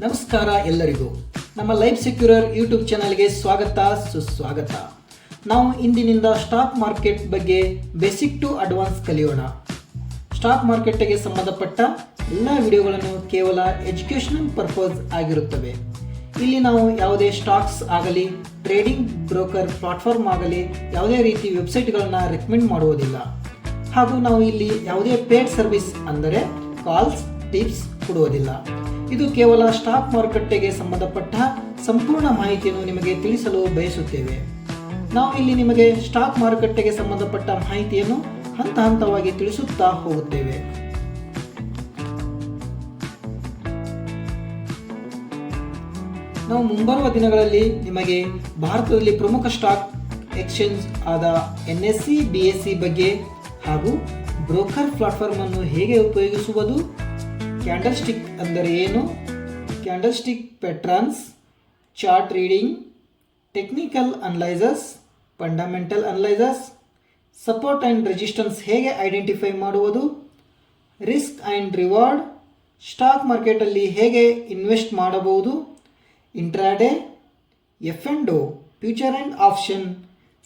ನಮಸ್ಕಾರ ಎಲ್ಲರಿಗೂ. ನಮ್ಮ ಲೈಫ್ ಸೆಕ್ಯೂರರ್ ಯೂಟ್ಯೂಬ್ ಚಾನಲ್ಗೆ ಸ್ವಾಗತ ಸುಸ್ವಾಗತ. ನಾವು ಇಂದಿನಿಂದ ಸ್ಟಾಕ್ ಮಾರ್ಕೆಟ್ ಬಗ್ಗೆ ಬೇಸಿಕ್ ಟು ಅಡ್ವಾನ್ಸ್ ಕಲಿಯೋಣ. ಸ್ಟಾಕ್ ಮಾರ್ಕೆಟ್ಗೆ ಸಂಬಂಧಪಟ್ಟ ಎಲ್ಲ ವಿಡಿಯೋಗಳನ್ನು ಕೇವಲ ಎಜುಕೇಷನಲ್ ಪರ್ಪಸ್ ಆಗಿರುತ್ತವೆ. ಇಲ್ಲಿ ನಾವು ಯಾವುದೇ ಸ್ಟಾಕ್ಸ್ ಆಗಲಿ, ಟ್ರೇಡಿಂಗ್ ಬ್ರೋಕರ್ ಪ್ಲಾಟ್ಫಾರ್ಮ್ ಆಗಲಿ, ಯಾವುದೇ ರೀತಿ ವೆಬ್ಸೈಟ್ಗಳನ್ನು ರೆಕಮೆಂಡ್ ಮಾಡುವುದಿಲ್ಲ. ಹಾಗೂ ನಾವು ಇಲ್ಲಿ ಯಾವುದೇ ಪೇಡ್ ಸರ್ವಿಸ್ ಅಂದರೆ ಕಾಲ್ಸ್, ಟಿಪ್ಸ್ ಕೊಡುವುದಿಲ್ಲ. ಇದು ಕೇವಲ ಸ್ಟಾಕ್ ಮಾರುಕಟ್ಟೆಗೆ ಸಂಬಂಧಪಟ್ಟ ಸಂಪೂರ್ಣ ಮಾಹಿತಿಯನ್ನು ನಿಮಗೆ ತಿಳಿಸಲು ಬಯಸುತ್ತೇವೆ. ನಾವು ಇಲ್ಲಿ ನಿಮಗೆ ಸ್ಟಾಕ್ ಮಾರುಕಟ್ಟೆಗೆ ಸಂಬಂಧಪಟ್ಟ ಮಾಹಿತಿಯನ್ನು ಹಂತ ಹಂತವಾಗಿ ತಿಳಿಸುತ್ತಾ ಹೋಗುತ್ತೇವೆ. ನಾವು ಮುಂಬರುವ ದಿನಗಳಲ್ಲಿ ನಿಮಗೆ ಭಾರತದಲ್ಲಿ ಪ್ರಮುಖ ಸ್ಟಾಕ್ ಎಕ್ಸ್ಚೇಂಜ್ ಆದ NSE, BSE ಬಗ್ಗೆ ಹಾಗೂ ಬ್ರೋಕರ್ ಪ್ಲಾಟ್ಫಾರ್ಮ್ ಅನ್ನು ಹೇಗೆ ಉಪಯೋಗಿಸುವುದು, ಕ್ಯಾಂಡಲ್ ಸ್ಟಿಕ್ ಅಂದರೆ ಏನು, candle stick patterns, chart reading, technical analysis, fundamental analysis, support and resistance ಹೇಗೆ ಐಡೆಂಟಿಫೈ ಮಾಡುವುದು, ರಿಸ್ಕ್ ಆ್ಯಂಡ್ ರಿವಾರ್ಡ್, ಸ್ಟಾಕ್ ಮಾರ್ಕೆಟಲ್ಲಿ ಹೇಗೆ ಇನ್ವೆಸ್ಟ್ ಮಾಡಬಹುದು, intraday, F&O, future and option,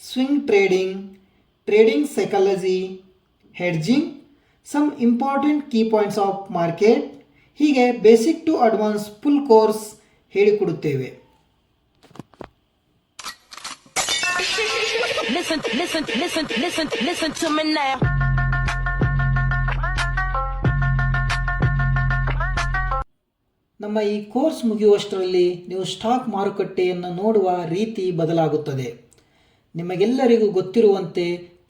swing trading, trading psychology, hedging, some important key points of market, ಹೀಗೆ basic to advance full course ಹೇಳಿಕೊಡುತ್ತೇವೆ. Listen to me now. ನಮ್ಮ ಈ course ಮುಗಿಯುವಷ್ಟರಲ್ಲಿ ನೀವು stock ಮಾರುಕಟ್ಟೆಯನ್ನು ನೋಡುವ ರೀತಿ ಬದಲಾಗುತ್ತದೆ. ನಿಮಗೆಲ್ಲರಿಗೂ ಗೊತ್ತಿರುವಂತೆ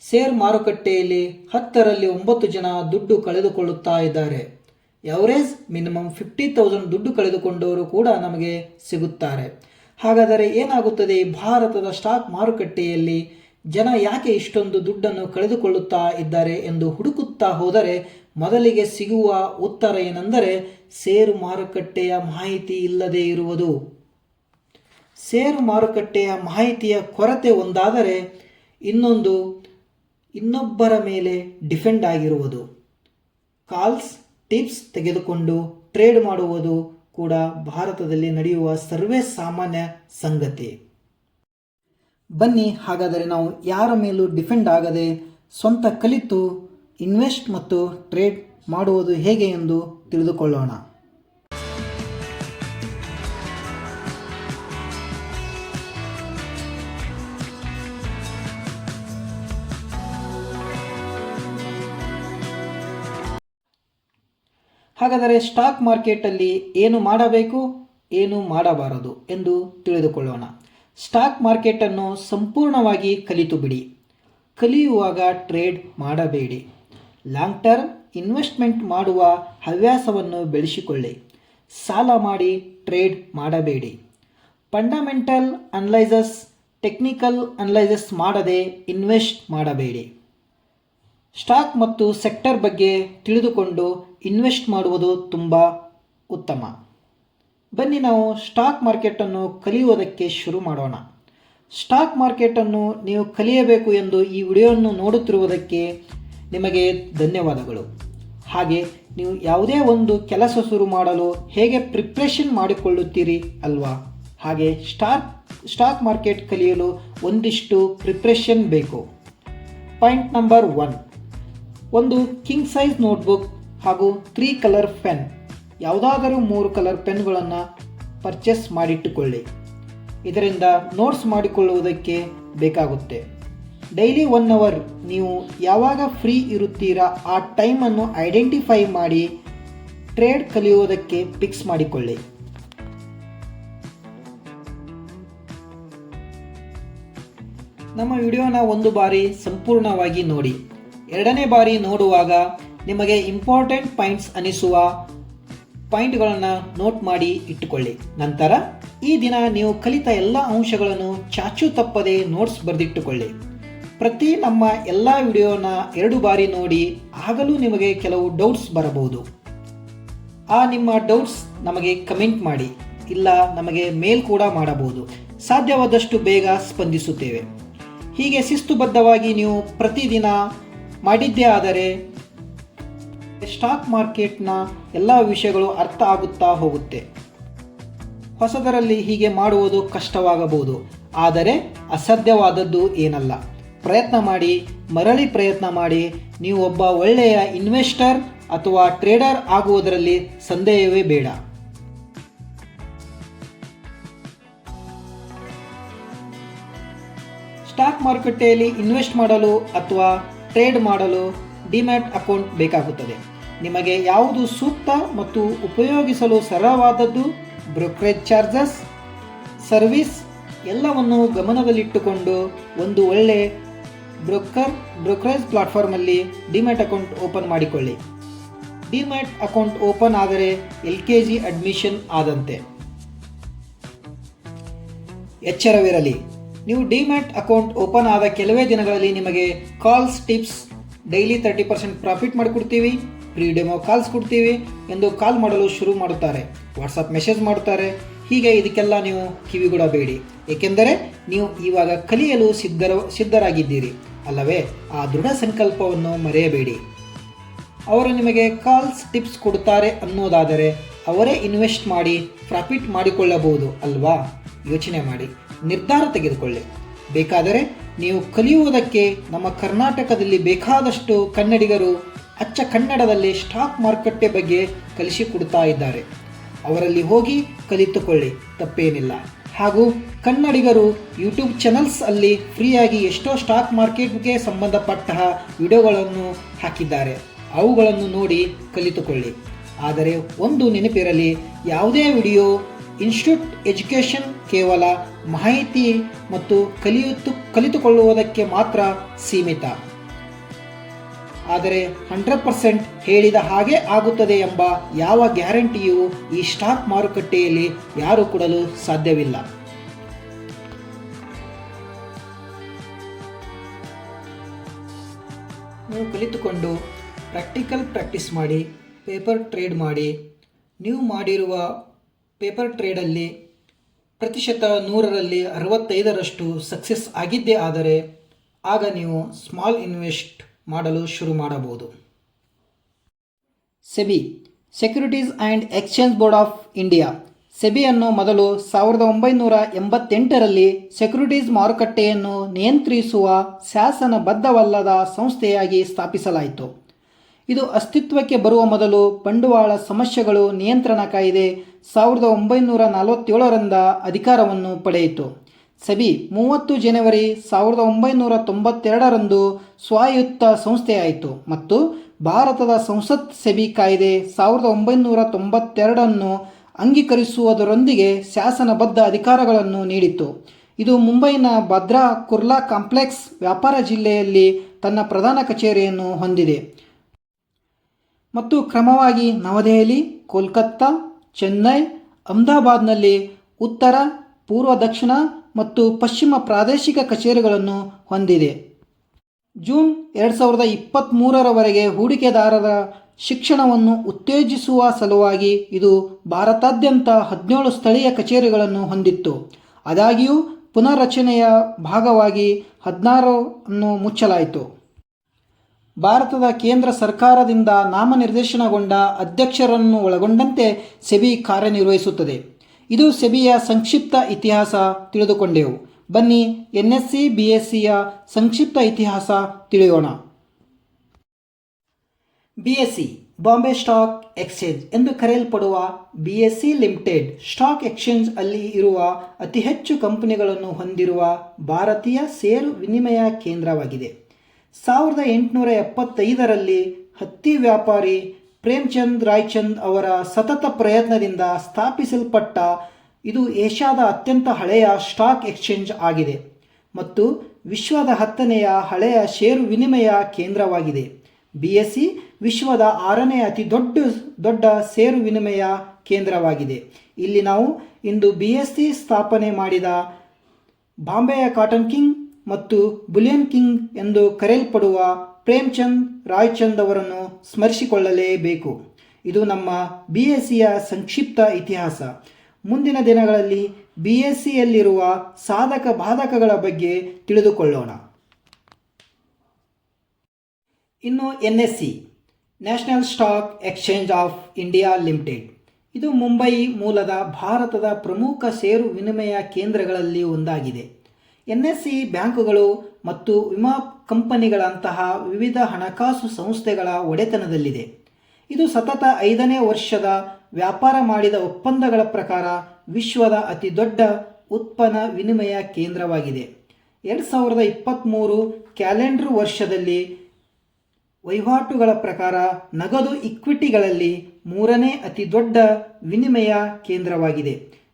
ಶೇರ್ ಮಾರುಕಟ್ಟೆಯಲ್ಲಿ 10ರಲ್ಲಿ 9 ಜನ ದುಡ್ಡು ಕಳೆದುಕೊಳ್ಳುತ್ತಾ ಇದ್ದಾರೆ. ಎವರೇಜ್ ಮಿನಿಮಮ್ 50,000 ದುಡ್ಡು ಕಳೆದುಕೊಂಡವರು ಕೂಡ ನಮಗೆ ಸಿಗುತ್ತಾರೆ. ಹಾಗಾದರೆ ಏನಾಗುತ್ತದೆ ಭಾರತದ ಸ್ಟಾಕ್ ಮಾರುಕಟ್ಟೆಯಲ್ಲಿ ಜನ ಯಾಕೆ ಇಷ್ಟೊಂದು ದುಡ್ಡನ್ನು ಕಳೆದುಕೊಳ್ಳುತ್ತಾ ಇದ್ದಾರೆ ಎಂದು ಹುಡುಕುತ್ತಾ ಹೋದರೆ ಮೊದಲಿಗೆ ಸಿಗುವ ಉತ್ತರ ಏನೆಂದರೆ ಷೇರು ಮಾರುಕಟ್ಟೆಯ ಮಾಹಿತಿ ಇಲ್ಲದೇ ಇರುವುದು. ಷೇರು ಮಾರುಕಟ್ಟೆಯ ಮಾಹಿತಿಯ ಕೊರತೆ ಒಂದಾದರೆ ಇನ್ನೊಬ್ಬರ ಮೇಲೆ ಡಿಪೆಂಡ್ ಆಗಿರುವುದು. ಕಾಲ್ಸ್, ಟಿಪ್ಸ್ ತೆಗೆದುಕೊಂಡು ಟ್ರೇಡ್ ಮಾಡುವುದು ಕೂಡ ಭಾರತದಲ್ಲಿ ನಡೆಯುವ ಸರ್ವೇ ಸಾಮಾನ್ಯ ಸಂಗತಿ. ಬನ್ನಿ ಹಾಗಾದರೆ ನಾವು ಯಾರ ಮೇಲೂ ಡಿಪೆಂಡ್ ಆಗದೆ ಸ್ವಂತ ಕಲಿತು ಇನ್ವೆಸ್ಟ್ ಮತ್ತು ಟ್ರೇಡ್ ಮಾಡುವುದು ಹೇಗೆ ಎಂದು ತಿಳಿದುಕೊಳ್ಳೋಣ. ಹಾಗಾದರೆ ಸ್ಟಾಕ್ ಮಾರ್ಕೆಟಲ್ಲಿ ಏನು ಮಾಡಬೇಕು, ಏನು ಮಾಡಬಾರದು ಎಂದು ತಿಳಿದುಕೊಳ್ಳೋಣ. ಸ್ಟಾಕ್ ಮಾರ್ಕೆಟನ್ನು ಸಂಪೂರ್ಣವಾಗಿ ಕಲಿತು ಬಿಡಿ. ಕಲಿಯುವಾಗ ಟ್ರೇಡ್ ಮಾಡಬೇಡಿ. ಲಾಂಗ್ ಟರ್ಮ್ ಇನ್ವೆಸ್ಟ್ಮೆಂಟ್ ಮಾಡುವ ಹವ್ಯಾಸವನ್ನು ಬೆಳೆಸಿಕೊಳ್ಳಿ. ಸಾಲ ಮಾಡಿ ಟ್ರೇಡ್ ಮಾಡಬೇಡಿ. ಫಂಡಮೆಂಟಲ್ ಅನಲೈಸಸ್, ಟೆಕ್ನಿಕಲ್ ಅನಲೈಸಸ್ ಮಾಡದೆ ಇನ್ವೆಸ್ಟ್ ಮಾಡಬೇಡಿ. ಸ್ಟಾಕ್ ಮತ್ತು ಸೆಕ್ಟರ್ ಬಗ್ಗೆ ತಿಳಿದುಕೊಂಡು ಇನ್ವೆಸ್ಟ್ ಮಾಡುವುದು ತುಂಬ ಉತ್ತಮ. ಬನ್ನಿ ನಾವು ಸ್ಟಾಕ್ ಮಾರ್ಕೆಟನ್ನು ಕಲಿಯುವುದಕ್ಕೆ ಶುರು ಮಾಡೋಣ. ಸ್ಟಾಕ್ ಮಾರ್ಕೆಟನ್ನು ನೀವು ಕಲಿಯಬೇಕು ಎಂದು ಈ ವಿಡಿಯೋವನ್ನು ನೋಡುತ್ತಿರುವುದಕ್ಕೆ ನಿಮಗೆ ಧನ್ಯವಾದಗಳು. ಹಾಗೆ ನೀವು ಯಾವುದೇ ಒಂದು ಕೆಲಸ ಶುರು ಮಾಡಲು ಹೇಗೆ ಪ್ರಿಪ್ರೇಷನ್ ಮಾಡಿಕೊಳ್ಳುತ್ತೀರಿ ಅಲ್ವಾ, ಹಾಗೆ ಸ್ಟಾಕ್ ಮಾರ್ಕೆಟ್ ಕಲಿಯಲು ಒಂದಿಷ್ಟು ಪ್ರಿಪ್ರೇಷನ್ ಬೇಕು. ಪಾಯಿಂಟ್ ನಂಬರ್ 1, ಒಂದು ಕಿಂಗ್ ಸೈಜ್ ನೋಟ್ಬುಕ್ ಹಾಗೂ 3 ಕಲರ್ ಪೆನ್, ಯಾವುದಾದರೂ 3 ಕಲರ್ ಪೆನ್ಗಳನ್ನು ಪರ್ಚೇಸ್ ಮಾಡಿಟ್ಟುಕೊಳ್ಳಿ. ಇದರಿಂದ ನೋಟ್ಸ್ ಮಾಡಿಕೊಳ್ಳುವುದಕ್ಕೆ ಬೇಕಾಗುತ್ತೆ. ಡೈಲಿ 1 ಅವರ್ ನೀವು ಯಾವಾಗ ಫ್ರೀ ಇರುತ್ತೀರಾ ಆ ಟೈಮನ್ನು ಐಡೆಂಟಿಫೈ ಮಾಡಿ ಟ್ರೇಡ್ ಕಲಿಯುವುದಕ್ಕೆ ಫಿಕ್ಸ್ ಮಾಡಿಕೊಳ್ಳಿ. ನಮ್ಮ ವಿಡಿಯೋನ ಒಂದು ಬಾರಿ ಸಂಪೂರ್ಣವಾಗಿ ನೋಡಿ. ಎರಡನೇ ಬಾರಿ ನೋಡುವಾಗ ನಿಮಗೆ ಇಂಪಾರ್ಟೆಂಟ್ ಪಾಯಿಂಟ್ಸ್ ಅನಿಸುವ ಪಾಯಿಂಟ್ಗಳನ್ನು ನೋಟ್ ಮಾಡಿ ಇಟ್ಟುಕೊಳ್ಳಿ. ನಂತರ ಈ ದಿನ ನೀವು ಕಲಿತ ಎಲ್ಲ ಅಂಶಗಳನ್ನು ಚಾಚು ತಪ್ಪದೆ ನೋಟ್ಸ್ ಬರೆದಿಟ್ಟುಕೊಳ್ಳಿ. ಪ್ರತಿ ನಮ್ಮ ಎಲ್ಲ ವಿಡಿಯೋನ 2 ಬಾರಿ ನೋಡಿ. ಆಗಲೂ ನಿಮಗೆ ಕೆಲವು ಡೌಟ್ಸ್ ಬರಬಹುದು. ಆ ನಿಮ್ಮ ಡೌಟ್ಸ್ ನಮಗೆ ಕಮೆಂಟ್ ಮಾಡಿ, ಇಲ್ಲ ನಮಗೆ ಮೇಲ್ ಕೂಡ ಮಾಡಬಹುದು. ಸಾಧ್ಯವಾದಷ್ಟು ಬೇಗ ಸ್ಪಂದಿಸುತ್ತೇವೆ. ಹೀಗೆ ಶಿಸ್ತುಬದ್ಧವಾಗಿ ನೀವು ಪ್ರತಿದಿನ ಮಾಡಿದ್ದೇ ಆದರೆ ಸ್ಟಾಕ್ ಮಾರ್ಕೆಟ್ನ ಎಲ್ಲ ವಿಷಯಗಳು ಅರ್ಥ ಆಗುತ್ತಾ ಹೋಗುತ್ತೆ. ಹೊಸದರಲ್ಲಿ ಹೀಗೆ ಮಾಡುವುದು ಕಷ್ಟವಾಗಬಹುದು, ಆದರೆ ಅಸಾಧ್ಯವಾದದ್ದು ಏನಲ್ಲ. ಪ್ರಯತ್ನ ಮಾಡಿ, ಮರಳಿ ಪ್ರಯತ್ನ ಮಾಡಿ. ನೀವು ಒಬ್ಬ ಒಳ್ಳೆಯ ಇನ್ವೆಸ್ಟರ್ ಅಥವಾ ಟ್ರೇಡರ್ ಆಗುವುದರಲ್ಲಿ ಸಂದೇಹವೇ ಬೇಡ. ಸ್ಟಾಕ್ ಮಾರುಕಟ್ಟೆಯಲ್ಲಿ ಇನ್ವೆಸ್ಟ್ ಮಾಡಲು ಅಥವಾ ಟ್ರೇಡ್ ಮಾಡಲು ಡಿಮ್ಯಾಟ್ ಅಕೌಂಟ್ ಬೇಕಾಗುತ್ತದೆ. ನಿಮಗೆ ಯಾವುದು ಸೂಕ್ತ ಮತ್ತು ಉಪಯೋಗಿಸಲು ಸರಳವಾದದ್ದು, ಬ್ರೋಕರೇಜ್ ಚಾರ್ಜಸ್, ಸರ್ವಿಸ್ ಎಲ್ಲವನ್ನು ಗಮನದಲ್ಲಿಟ್ಟುಕೊಂಡು ಒಂದು ಒಳ್ಳೆ ಬ್ರೋಕರೇಜ್ ಪ್ಲಾಟ್ಫಾರ್ಮಲ್ಲಿ ಡಿಮ್ಯಾಟ್ ಅಕೌಂಟ್ ಓಪನ್ ಮಾಡಿಕೊಳ್ಳಿ. ಡಿಮ್ಯಾಟ್ ಅಕೌಂಟ್ ಓಪನ್ ಆದರೆ LKG ಅಡ್ಮಿಷನ್ ಆದಂತೆ. ಎಚ್ಚರವಿರಲಿ, ನೀವು ಡಿಮ್ಯಾಟ್ ಅಕೌಂಟ್ ಓಪನ್ ಆದ ಕೆಲವೇ ದಿನಗಳಲ್ಲಿ ನಿಮಗೆ ಕಾಲ್ಸ್, ಟಿಪ್ಸ್, ಡೈಲಿ 30% ಪ್ರಾಫಿಟ್ ಮಾಡಿಕೊಡ್ತೀವಿ, ಫ್ರೀ ಡೆಮೋ ಕಾಲ್ಸ್ ಕೊಡ್ತೀವಿ ಎಂದು ಕಾಲ್ ಮಾಡಲು ಶುರು ಮಾಡುತ್ತಾರೆ, ವಾಟ್ಸಪ್ ಮೆಸೇಜ್ ಮಾಡುತ್ತಾರೆ. ಹೀಗೆ ಇದಕ್ಕೆಲ್ಲ ನೀವು ಕಿವಿಗೊಡಬೇಡಿ, ಏಕೆಂದರೆ ನೀವು ಇವಾಗ ಕಲಿಯಲು ಸಿದ್ಧರಾಗಿದ್ದೀರಿ ಅಲ್ಲವೇ? ಆ ದೃಢ ಸಂಕಲ್ಪವನ್ನು ಮರೆಯಬೇಡಿ. ಅವರು ನಿಮಗೆ ಕಾಲ್ಸ್, ಟಿಪ್ಸ್ ಕೊಡುತ್ತಾರೆ ಅನ್ನೋದಾದರೆ ಅವರೇ ಇನ್ವೆಸ್ಟ್ ಮಾಡಿ ಪ್ರಾಫಿಟ್ ಮಾಡಿಕೊಳ್ಳಬಹುದು ಅಲ್ವಾ? ಯೋಚನೆ ಮಾಡಿ, ನಿರ್ಧಾರ ತೆಗೆದುಕೊಳ್ಳಿ. ಬೇಕಾದರೆ ನೀವು ಕಲಿಯುವುದಕ್ಕೆ ನಮ್ಮ ಕರ್ನಾಟಕದಲ್ಲಿ ಬೇಕಾದಷ್ಟು ಕನ್ನಡಿಗರು ಅಚ್ಚ ಕನ್ನಡದಲ್ಲಿ ಸ್ಟಾಕ್ ಮಾರುಕಟ್ಟೆ ಬಗ್ಗೆ ಕಲಿಸಿಕೊಡ್ತಾ ಇದ್ದಾರೆ. ಅವರಲ್ಲಿ ಹೋಗಿ ಕಲಿತುಕೊಳ್ಳಿ, ತಪ್ಪೇನಿಲ್ಲ. ಹಾಗೂ ಕನ್ನಡಿಗರು ಯೂಟ್ಯೂಬ್ ಚಾನಲ್ಸ್ ಅಲ್ಲಿ ಫ್ರೀಯಾಗಿ ಎಷ್ಟೋ ಸ್ಟಾಕ್ ಮಾರ್ಕೆಟ್ಗೆ ಸಂಬಂಧಪಟ್ಟ ವಿಡಿಯೋಗಳನ್ನು ಹಾಕಿದ್ದಾರೆ, ಅವುಗಳನ್ನು ನೋಡಿ ಕಲಿತುಕೊಳ್ಳಿ. ಆದರೆ ಒಂದು ನೆನಪಿರಲಿ, ಯಾವುದೇ ವಿಡಿಯೋ ಇನ್ಸ್ಟಿಟ್ಯೂಟ್ ಎಜುಕೇಷನ್ ಕೇವಲ ಮಾಹಿತಿ ಮತ್ತು ಕಲಿತುಕೊಳ್ಳುವುದಕ್ಕೆ ಮಾತ್ರ ಸೀಮಿತ. ಆದರೆ 100% ಹೇಳಿದ ಹಾಗೆ ಆಗುತ್ತದೆ ಎಂಬ ಯಾವ ಗ್ಯಾರಂಟಿಯೂ ಈ ಸ್ಟಾಕ್ ಮಾರುಕಟ್ಟೆಯಲ್ಲಿ ಯಾರೂ ಕೊಡಲು ಸಾಧ್ಯವಿಲ್ಲ. ನೀವು ಕಲಿತುಕೊಂಡು ಪ್ರಾಕ್ಟೀಸ್ ಮಾಡಿ, ಪೇಪರ್ ಟ್ರೇಡ್ ಮಾಡಿ. ನೀವು ಮಾಡಿರುವ ಪೇಪರ್ ಟ್ರೇಡಲ್ಲಿ ಪ್ರತಿಶತ 100ರಲ್ಲಿ 65ರಷ್ಟು ಸಕ್ಸಸ್ ಆಗಿದ್ದೇ ಆದರೆ ಆಗ ನೀವು ಸ್ಮಾಲ್ ಇನ್ವೆಸ್ಟ್ ಮಾಡಲು ಶುರು ಮಾಡಬಹುದು. SEBI, securities and exchange board of India. ಸೆಬಿಯನ್ನು ಮೊದಲು 1988ರಲ್ಲಿ ಸೆಕ್ಯೂರಿಟೀಸ್ ಮಾರುಕಟ್ಟೆಯನ್ನು ನಿಯಂತ್ರಿಸುವ ಶಾಸನಬದ್ಧವಲ್ಲದ ಸಂಸ್ಥೆಯಾಗಿ ಸ್ಥಾಪಿಸಲಾಯಿತು. ಇದು ಅಸ್ತಿತ್ವಕ್ಕೆ ಬರುವ ಮೊದಲು ಬಂಡವಾಳ ಸಮಸ್ಯೆಗಳು ನಿಯಂತ್ರಣ ಕಾಯ್ದೆ 1947ರಿಂದ ಅಧಿಕಾರವನ್ನು ಪಡೆಯಿತು. ಸೆಬಿ 30 ಜನವರಿ 1992ರಂದು ಸ್ವಾಯತ್ತ ಸಂಸ್ಥೆಯಾಯಿತು ಮತ್ತು ಭಾರತದ ಸಂಸತ್ ಸೆಬಿ ಕಾಯ್ದೆ 1992 ಅಂಗೀಕರಿಸುವುದರೊಂದಿಗೆ ಶಾಸನಬದ್ಧ ಅಧಿಕಾರಗಳನ್ನು ನೀಡಿತು. ಇದು ಮುಂಬೈನ ಬಾಂದ್ರಾ ಕುರ್ಲಾ ಕಾಂಪ್ಲೆಕ್ಸ್ ವ್ಯಾಪಾರ ಜಿಲ್ಲೆಯಲ್ಲಿ ತನ್ನ ಪ್ರಧಾನ ಕಚೇರಿಯನ್ನು ಹೊಂದಿದೆ ಮತ್ತು ಕ್ರಮವಾಗಿ ನವದೆಹಲಿ, ಕೋಲ್ಕತ್ತಾ, ಚೆನ್ನೈ, ಅಹಮದಾಬಾದ್ನಲ್ಲಿ ಉತ್ತರ, ಪೂರ್ವ, ದಕ್ಷಿಣ ಮತ್ತು ಪಶ್ಚಿಮ ಪ್ರಾದೇಶಿಕ ಕಚೇರಿಗಳನ್ನು ಹೊಂದಿದೆ. ಜೂನ್ 2023ರವರೆಗೆ ಹೂಡಿಕೆದಾರರ ಶಿಕ್ಷಣವನ್ನು ಉತ್ತೇಜಿಸುವ ಸಲುವಾಗಿ ಇದು ಭಾರತಾದ್ಯಂತ 17 ಸ್ಥಳೀಯ ಕಚೇರಿಗಳನ್ನು ಹೊಂದಿತ್ತು. ಆದಾಗ್ಯೂ ಪುನರ್ರಚನೆಯ ಭಾಗವಾಗಿ 16 ಮುಚ್ಚಲಾಯಿತು. ಭಾರತದ ಕೇಂದ್ರ ಸರ್ಕಾರದಿಂದ ನಾಮನಿರ್ದೇಶನಗೊಂಡ ಅಧ್ಯಕ್ಷರನ್ನು ಒಳಗೊಂಡಂತೆ ಸೆಬಿ ಕಾರ್ಯನಿರ್ವಹಿಸುತ್ತದೆ. ಇದು ಸೆಬಿಯ ಸಂಕ್ಷಿಪ್ತ ಇತಿಹಾಸ ತಿಳಿದುಕೊಂಡೆವು. ಬನ್ನಿ NSE BSEಯ ಸಂಕ್ಷಿಪ್ತ ಇತಿಹಾಸ ತಿಳಿಯೋಣ. BSE, ಬಾಂಬೆ ಸ್ಟಾಕ್ ಎಕ್ಸ್ಚೇಂಜ್ ಎಂದು ಕರೆಯಲ್ಪಡುವ BSE ಲಿಮಿಟೆಡ್ ಸ್ಟಾಕ್ ಎಕ್ಸ್ಚೇಂಜ್ ಅಲ್ಲಿ ಇರುವ ಅತಿ ಹೆಚ್ಚು ಕಂಪನಿಗಳನ್ನು ಹೊಂದಿರುವ ಭಾರತೀಯ ಷೇರು ವಿನಿಮಯ ಕೇಂದ್ರವಾಗಿದೆ. 1875ರಲ್ಲಿ ಹತ್ತಿ ವ್ಯಾಪಾರಿ ಪ್ರೇಮ್ಚಂದ್ ರಾಯ್ಚಂದ್ ಅವರ ಸತತ ಪ್ರಯತ್ನದಿಂದ ಸ್ಥಾಪಿಸಲ್ಪಟ್ಟ ಇದು ಏಷ್ಯಾದ ಅತ್ಯಂತ ಹಳೆಯ ಸ್ಟಾಕ್ ಎಕ್ಸ್ಚೇಂಜ್ ಆಗಿದೆ ಮತ್ತು ವಿಶ್ವದ 10ನೆಯ ಹಳೆಯ ಷೇರು ವಿನಿಮಯ ಕೇಂದ್ರವಾಗಿದೆ. BSE ವಿಶ್ವದ 6ನೇ ಅತಿ ದೊಡ್ಡ ಷೇರು ವಿನಿಮಯ ಕೇಂದ್ರವಾಗಿದೆ. ಇಲ್ಲಿ ನಾವು ಇಂದು BSE ಸ್ಥಾಪನೆ ಮಾಡಿದ ಬಾಂಬೆಯ ಕಾಟನ್ ಕಿಂಗ್ ಮತ್ತು ಬುಲಿಯನ್ ಕಿಂಗ್ ಎಂದು ಕರೆಯಲ್ಪಡುವ ಪ್ರೇಮ್ಚಂದ್ ರಾಯ್ಚಂದ್ ಅವರನ್ನು ಸ್ಮರಿಸಿಕೊಳ್ಳಲೇಬೇಕು. ಇದು ನಮ್ಮ BSEಯ ಸಂಕ್ಷಿಪ್ತ ಇತಿಹಾಸ. ಮುಂದಿನ ದಿನಗಳಲ್ಲಿ BSEಯಲ್ಲಿರುವ ಸಾಧಕ ಬಾಧಕಗಳ ಬಗ್ಗೆ ತಿಳಿದುಕೊಳ್ಳೋಣ. ಇನ್ನು NSE, national stock exchange of India limited. ಇದು ಮುಂಬೈ ಮೂಲದ ಭಾರತದ ಪ್ರಮುಖ ಷೇರು ವಿನಿಮಯ ಕೇಂದ್ರಗಳಲ್ಲಿ ಒಂದಾಗಿದೆ. NSE ಬ್ಯಾಂಕುಗಳು ಮತ್ತು ವಿಮಾ ಕಂಪನಿಗಳಂತಹ ವಿವಿಧ ಹಣಕಾಸು ಸಂಸ್ಥೆಗಳ ಒಡೆತನದಲ್ಲಿದೆ. ಇದು ಸತತ 5ನೇ ವರ್ಷದ ವ್ಯಾಪಾರ ಮಾಡಿದ ಒಪ್ಪಂದಗಳ ಪ್ರಕಾರ ವಿಶ್ವದ ಅತಿದೊಡ್ಡ ಉತ್ಪನ್ನ ವಿನಿಮಯ ಕೇಂದ್ರವಾಗಿದೆ. 2023 ಕ್ಯಾಲೆಂಡರ್ ವರ್ಷದಲ್ಲಿ ವಹಿವಾಟುಗಳ ಪ್ರಕಾರ ನಗದು ಇಕ್ವಿಟಿಗಳಲ್ಲಿ 3ನೇ ಅತಿದೊಡ್ಡ ವಿನಿಮಯ ಕೇಂದ್ರವಾಗಿದೆ.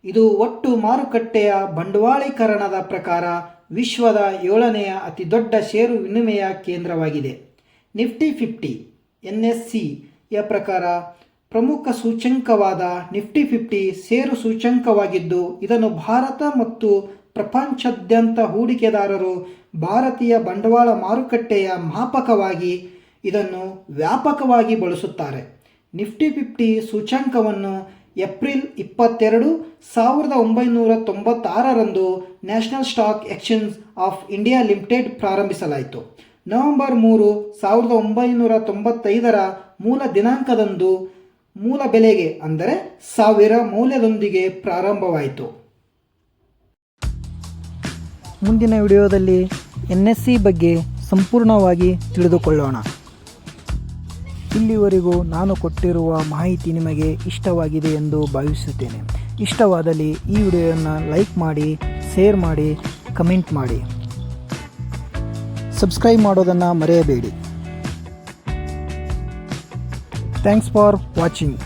ಇದು ಒಟ್ಟು ಮಾರುಕಟ್ಟೆಯ ಬಂಡವಾಳೀಕರಣದ ಪ್ರಕಾರ ವಿಶ್ವದ 7ನೇ ಅತಿದೊಡ್ಡ ಷೇರು ವಿನಿಮಯ ಕೇಂದ್ರವಾಗಿದೆ. ನಿಫ್ಟಿ 50 NSEಯ ಪ್ರಕಾರ ಪ್ರಮುಖ ಸೂಚ್ಯಂಕವಾದ ನಿಫ್ಟಿ 50 ಷೇರು ಸೂಚ್ಯಂಕವಾಗಿದ್ದು, ಇದನ್ನು ಭಾರತ ಮತ್ತು ಪ್ರಪಂಚಾದ್ಯಂತ ಹೂಡಿಕೆದಾರರು ಭಾರತೀಯ ಬಂಡವಾಳ ಮಾರುಕಟ್ಟೆಯ ಮಾಪಕವಾಗಿ ಇದನ್ನು ವ್ಯಾಪಕವಾಗಿ ಬಳಸುತ್ತಾರೆ. ನಿಫ್ಟಿ 50 ಸೂಚ್ಯಂಕವನ್ನು ಏಪ್ರಿಲ್ 22, 1996ರಂದು national stock exchange of India limited ಪ್ರಾರಂಭಿಸಲಾಯಿತು. ನವೆಂಬರ್ 3, 1995ರ ಮೂಲ ದಿನಾಂಕದಂದು ಮೂಲ ಬೆಲೆಗೆ ಅಂದರೆ 1000 ಮೌಲ್ಯದೊಂದಿಗೆ ಪ್ರಾರಂಭವಾಯಿತು. ಮುಂದಿನ ವಿಡಿಯೋದಲ್ಲಿ NSE ಬಗ್ಗೆ ಸಂಪೂರ್ಣವಾಗಿ ತಿಳಿದುಕೊಳ್ಳೋಣ. ಇಲ್ಲಿವರೆಗೂ ನಾನು ಕೊಟ್ಟಿರುವ ಮಾಹಿತಿ ನಿಮಗೆ ಇಷ್ಟವಾಗಿದೆ ಎಂದು ಭಾವಿಸುತ್ತೇನೆ. ಇಷ್ಟವಾದಲ್ಲಿ ಈ ವಿಡಿಯೋವನ್ನು ಲೈಕ್ ಮಾಡಿ, ಶೇರ್ ಮಾಡಿ, ಕಮೆಂಟ್ ಮಾಡಿ. ಸಬ್ಸ್ಕ್ರೈಬ್ ಮಾಡೋದನ್ನು ಮರೆಯಬೇಡಿ. Thanks for watching.